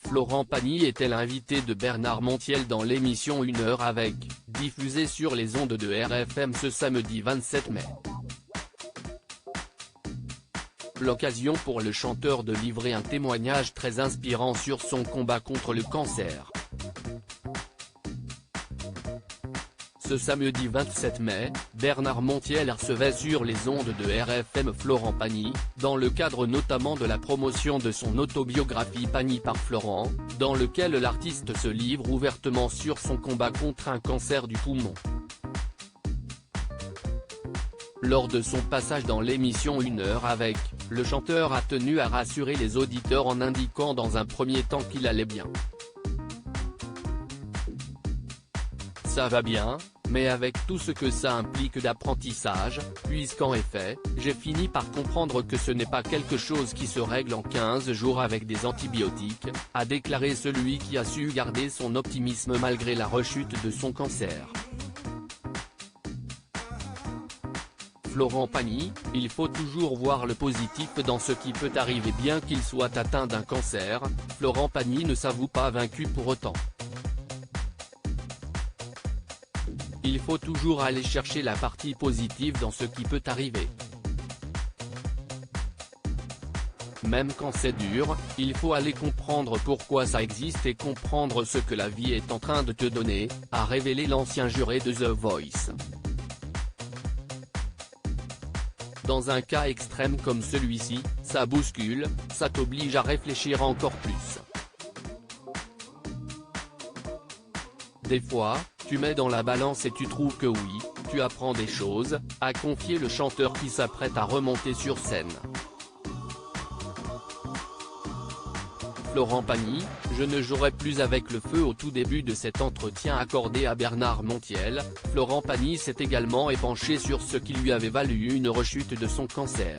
Florent Pagny était l'invité de Bernard Montiel dans l'émission 1 heure avec, diffusée sur les ondes de RFM ce samedi 27 mai. L'occasion pour le chanteur de livrer un témoignage très inspirant sur son combat contre le cancer. Ce samedi 27 mai, Bernard Montiel recevait sur les ondes de RFM Florent Pagny, dans le cadre notamment de la promotion de son autobiographie Pagny par Florent, dans lequel l'artiste se livre ouvertement sur son combat contre un cancer du poumon. Lors de son passage dans l'émission 1 heure avec, le chanteur a tenu à rassurer les auditeurs en indiquant dans un premier temps qu'il allait bien. Ça va bien, mais avec tout ce que ça implique d'apprentissage, puisqu'en effet, j'ai fini par comprendre que ce n'est pas quelque chose qui se règle en 15 jours avec des antibiotiques, a déclaré celui qui a su garder son optimisme malgré la rechute de son cancer. Florent Pagny, il faut toujours voir le positif dans ce qui peut arriver bien qu'il soit atteint d'un cancer, Florent Pagny ne s'avoue pas vaincu pour autant. Il faut toujours aller chercher la partie positive dans ce qui peut arriver. Même quand c'est dur, il faut aller comprendre pourquoi ça existe et comprendre ce que la vie est en train de te donner, a révélé l'ancien juré de The Voice. Dans un cas extrême comme celui-ci, ça bouscule, ça t'oblige à réfléchir encore plus. Des fois, tu mets dans la balance et tu trouves que oui, tu apprends des choses, a confié le chanteur qui s'apprête à remonter sur scène. Florent Pagny, je ne jouerai plus avec le feu. Au tout début de cet entretien accordé à Bernard Montiel, Florent Pagny s'est également épanché sur ce qui lui avait valu une rechute de son cancer.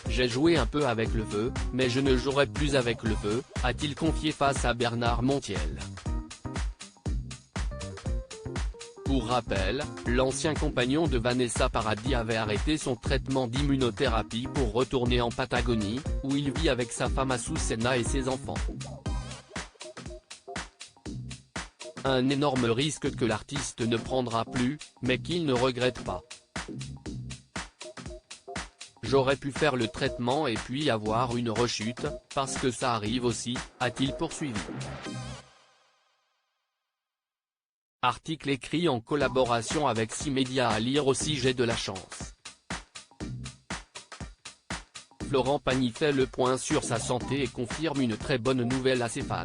J'ai joué un peu avec le feu, mais je ne jouerai plus avec le feu, a-t-il confié face à Bernard Montiel. Pour rappel, l'ancien compagnon de Vanessa Paradis avait arrêté son traitement d'immunothérapie pour retourner en Patagonie, où il vit avec sa femme Azucena et ses enfants. Un énorme risque que l'artiste ne prendra plus, mais qu'il ne regrette pas. J'aurais pu faire le traitement et puis avoir une rechute, parce que ça arrive aussi, a-t-il poursuivi. Article écrit en collaboration avec 6 médias à lire aussi. J'ai de la chance. Florent Pagny fait le point sur sa santé et confirme une très bonne nouvelle à ses fans.